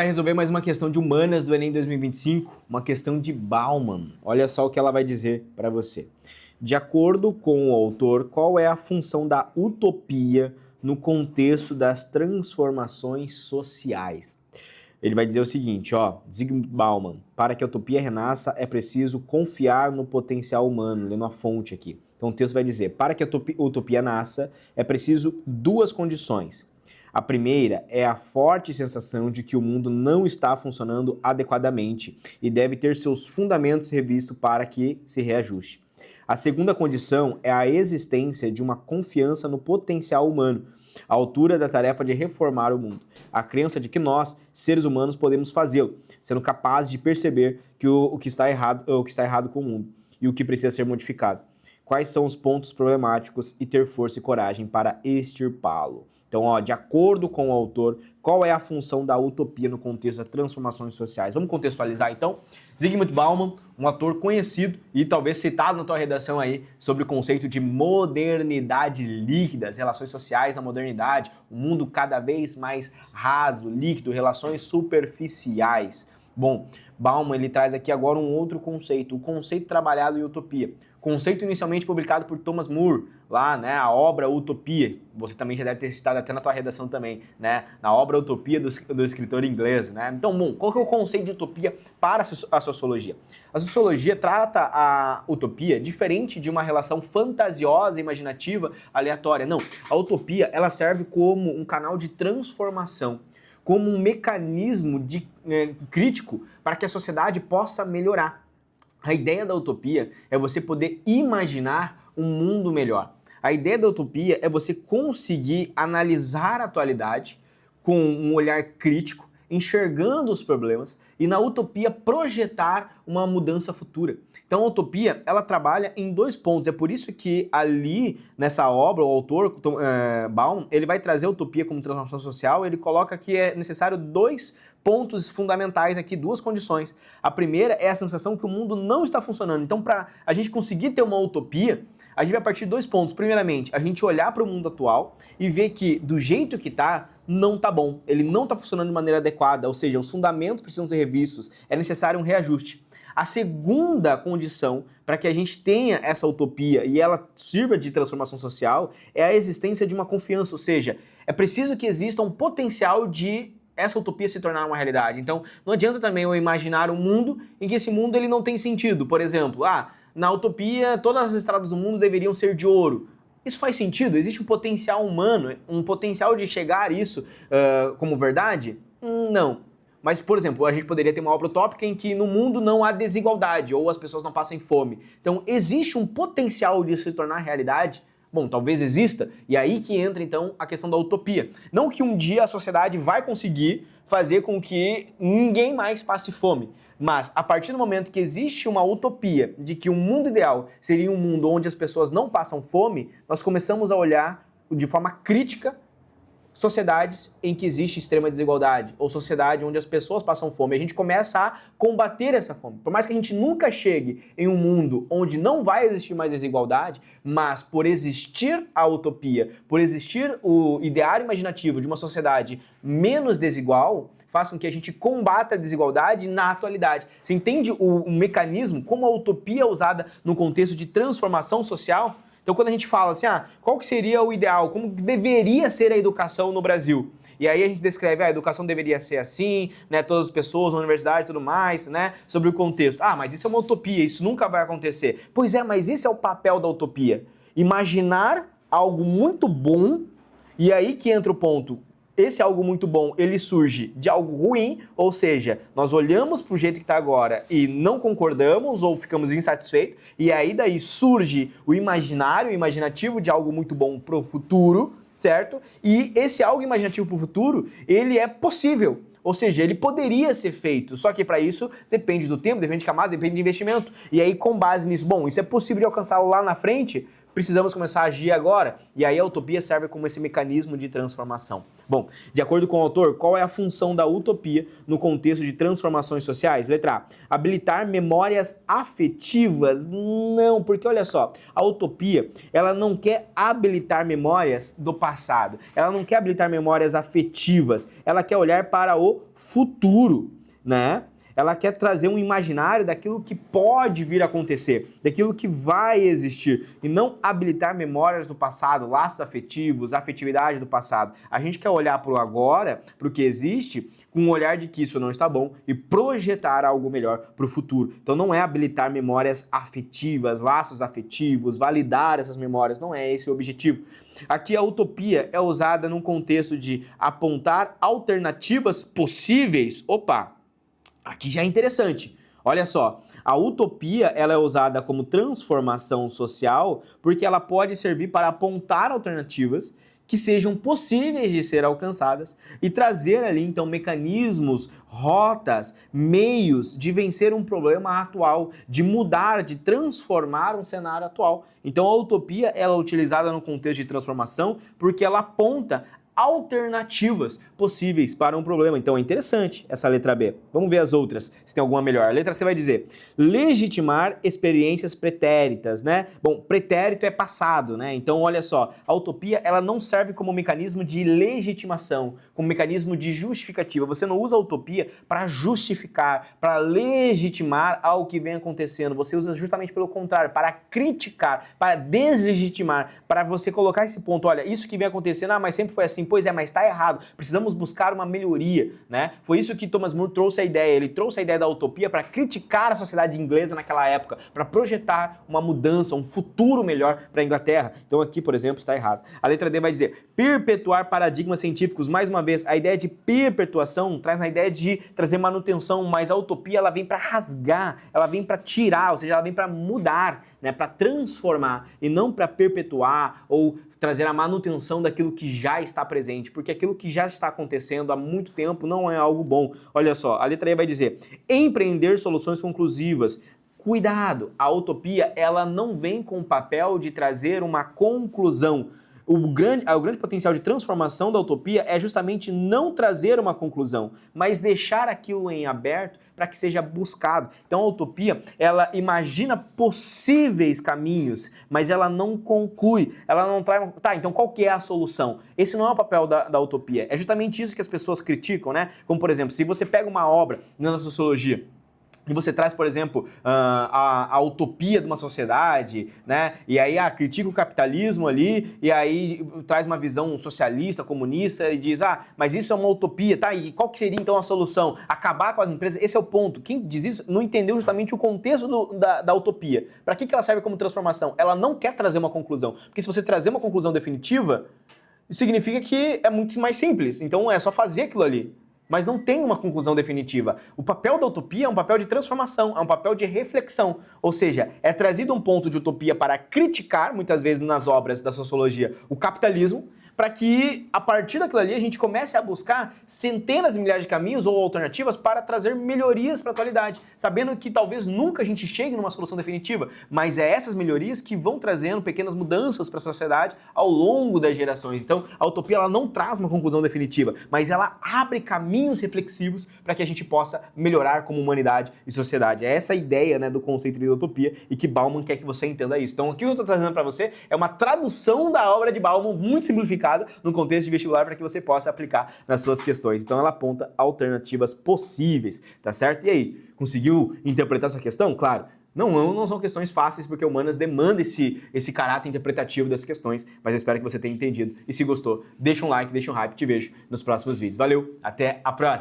Vai resolver mais uma questão de humanas do Enem 2025, uma questão de Bauman. Olha só o que ela vai dizer para você. De acordo com o autor, qual é a função da utopia no contexto das transformações sociais? Ele vai dizer o seguinte, Zygmunt Bauman, para que a utopia renasça é preciso confiar no potencial humano, lendo a fonte aqui. Então o texto vai dizer, para que a utopia nasça é preciso duas condições. A primeira é a forte sensação de que o mundo não está funcionando adequadamente e deve ter seus fundamentos revistos para que se reajuste. A segunda condição é a existência de uma confiança no potencial humano, à altura da tarefa de reformar o mundo. A crença de que nós, seres humanos, podemos fazê-lo, sendo capazes de perceber que o que está errado com o mundo e o que precisa ser modificado. Quais são os pontos problemáticos e ter força e coragem para extirpá-lo. Então, de acordo com o autor, qual é a função da utopia no contexto das transformações sociais? Vamos contextualizar, então? Zygmunt Bauman, um ator conhecido e talvez citado na tua redação aí sobre o conceito de modernidade líquida, as relações sociais na modernidade, um mundo cada vez mais raso, líquido, relações superficiais. Bom, Bauman ele traz aqui agora um outro conceito, o conceito trabalhado em utopia. Conceito inicialmente publicado por Thomas More, lá, né, a obra Utopia. Você também já deve ter citado até na tua redação também, né, na obra Utopia do escritor inglês, né. Então, bom, qual que é o conceito de utopia para a sociologia? A sociologia trata a utopia diferente de uma relação fantasiosa, imaginativa, aleatória. Não, a utopia, ela serve como um canal de transformação, como um mecanismo crítico para que a sociedade possa melhorar. A ideia da utopia é você poder imaginar um mundo melhor. A ideia da utopia é você conseguir analisar a atualidade com um olhar crítico, enxergando os problemas e na utopia projetar uma mudança futura. Então a utopia, ela trabalha em dois pontos, é por isso que ali nessa obra, o autor, Baum, ele vai trazer a utopia como transformação social, ele coloca que é necessário dois pontos fundamentais aqui, duas condições. A primeira é a sensação que o mundo não está funcionando. Então para a gente conseguir ter uma utopia, a gente vai partir de dois pontos. Primeiramente, a gente olhar para o mundo atual e ver que do jeito que está, não está bom. Ele não está funcionando de maneira adequada, ou seja, os fundamentos precisam ser revistos, é necessário um reajuste. A segunda condição para que a gente tenha essa utopia e ela sirva de transformação social é a existência de uma confiança, ou seja, é preciso que exista um potencial de essa utopia se tornar uma realidade. Então, não adianta também eu imaginar um mundo em que esse mundo ele não tem sentido. Por exemplo, na utopia todas as estradas do mundo deveriam ser de ouro. Isso faz sentido? Existe um potencial humano, um potencial de chegar a isso como verdade? Não. Mas, por exemplo, a gente poderia ter uma obra utópica em que no mundo não há desigualdade ou as pessoas não passem fome. Então, existe um potencial de se tornar realidade? Bom, talvez exista, e aí que entra então a questão da utopia. Não que um dia a sociedade vai conseguir fazer com que ninguém mais passe fome, mas a partir do momento que existe uma utopia de que um mundo ideal seria um mundo onde as pessoas não passam fome, nós começamos a olhar de forma crítica sociedades em que existe extrema desigualdade, ou sociedade onde as pessoas passam fome. A gente começa a combater essa fome. Por mais que a gente nunca chegue em um mundo onde não vai existir mais desigualdade, mas por existir a utopia, por existir o ideário imaginativo de uma sociedade menos desigual, faz com que a gente combata a desigualdade na atualidade. Você entende o mecanismo, como a utopia é usada no contexto de transformação social? Então, quando a gente fala assim, qual que seria o ideal, como deveria ser a educação no Brasil? E aí a gente descreve, a educação deveria ser assim, né, todas as pessoas, na universidade e tudo mais, né, sobre o contexto. Mas isso é uma utopia, isso nunca vai acontecer. Pois é, mas esse é o papel da utopia. Imaginar algo muito bom, e aí que entra o ponto. Esse algo muito bom, ele surge de algo ruim, ou seja, nós olhamos para o jeito que está agora e não concordamos ou ficamos insatisfeitos, e aí daí surge o imaginário, o imaginativo de algo muito bom para o futuro, certo? E esse algo imaginativo para o futuro, ele é possível. Ou seja, ele poderia ser feito, só que para isso depende do tempo, depende de camada, depende de investimento. E aí, com base nisso, bom, isso é possível de alcançá-lo lá na frente? precisamos começar a agir agora. E aí a utopia serve como esse mecanismo de transformação. Bom, de acordo com o autor, qual é a função da utopia no contexto de transformações sociais? Letra A. Habilitar memórias afetivas? Não, porque olha só, a utopia, ela não quer habilitar memórias do passado, ela não quer habilitar memórias afetivas, ela quer olhar para o futuro, né? Ela quer trazer um imaginário daquilo que pode vir a acontecer, daquilo que vai existir, e não habilitar memórias do passado, laços afetivos, afetividade do passado. A gente quer olhar para o agora, para o que existe, com um olhar de que isso não está bom e projetar algo melhor para o futuro. Então não é habilitar memórias afetivas, laços afetivos, validar essas memórias, não é esse o objetivo. Aqui a utopia é usada num contexto de apontar alternativas possíveis. Opa! Aqui já é interessante. Olha só, a utopia ela é usada como transformação social porque ela pode servir para apontar alternativas que sejam possíveis de ser alcançadas e trazer ali então mecanismos, rotas, meios de vencer um problema atual, de mudar, de transformar um cenário atual. Então a utopia ela é utilizada no contexto de transformação porque ela aponta alternativas possíveis para um problema. Então é interessante essa letra B. Vamos ver as outras, se tem alguma melhor. A letra C vai dizer legitimar experiências pretéritas, né? Bom, pretérito é passado, né? Então olha só, a utopia ela não serve como mecanismo de legitimação, como mecanismo de justificativa. Você não usa a utopia para justificar, para legitimar algo que vem acontecendo. Você usa justamente pelo contrário, para criticar, para deslegitimar, para você colocar esse ponto, olha, isso que vem acontecendo, mas sempre foi assim. Pois é, mas está errado. Precisamos buscar uma melhoria, né? Foi isso que Thomas More trouxe a ideia. Ele trouxe a ideia da utopia para criticar a sociedade inglesa naquela época, para projetar uma mudança, um futuro melhor para a Inglaterra. Então aqui, por exemplo, está errado. A letra D vai dizer perpetuar paradigmas científicos. Mais uma vez, a ideia de perpetuação traz a ideia de trazer manutenção, mas a utopia ela vem para rasgar, ela vem para tirar, ou seja, ela vem para mudar, né? Para transformar e não para perpetuar ou trazer a manutenção daquilo que já está presente, porque aquilo que já está acontecendo há muito tempo não é algo bom. Olha só, a letra E vai dizer empreender soluções conclusivas. Cuidado, a utopia ela não vem com o papel de trazer uma conclusão. O grande potencial de transformação da utopia é justamente não trazer uma conclusão, mas deixar aquilo em aberto para que seja buscado. Então a utopia, ela imagina possíveis caminhos, mas ela não conclui, ela não traz... Tá, então qual que é a solução? Esse não é o papel da utopia. É justamente isso que as pessoas criticam, né? Como, por exemplo, se você pega uma obra na sociologia, e você traz, por exemplo, a utopia de uma sociedade, né? E aí critica o capitalismo ali, e aí traz uma visão socialista, comunista, e diz, mas isso é uma utopia, tá? E qual que seria então a solução? Acabar com as empresas? Esse é o ponto. Quem diz isso não entendeu justamente o contexto da utopia. Para que ela serve como transformação? Ela não quer trazer uma conclusão. Porque se você trazer uma conclusão definitiva, significa que é muito mais simples. Então é só fazer aquilo ali. Mas não tem uma conclusão definitiva. O papel da utopia é um papel de transformação, é um papel de reflexão. Ou seja, é trazido um ponto de utopia para criticar, muitas vezes nas obras da sociologia, o capitalismo, para que, a partir daquilo ali, a gente comece a buscar centenas de milhares de caminhos ou alternativas para trazer melhorias para a atualidade, sabendo que talvez nunca a gente chegue numa solução definitiva, mas é essas melhorias que vão trazendo pequenas mudanças para a sociedade ao longo das gerações. Então, a utopia ela não traz uma conclusão definitiva, mas ela abre caminhos reflexivos para que a gente possa melhorar como humanidade e sociedade. É essa a ideia, né, do conceito de utopia e que Bauman quer que você entenda isso. Então, aqui que eu estou trazendo para você é uma tradução da obra de Bauman muito simplificada no contexto de vestibular para que você possa aplicar nas suas questões. Então ela aponta alternativas possíveis, tá certo? E aí, conseguiu interpretar essa questão? Claro, não são questões fáceis porque humanas demanda esse caráter interpretativo das questões, mas eu espero que você tenha entendido. E se gostou, deixa um like, deixa um hype, te vejo nos próximos vídeos. Valeu, até a próxima!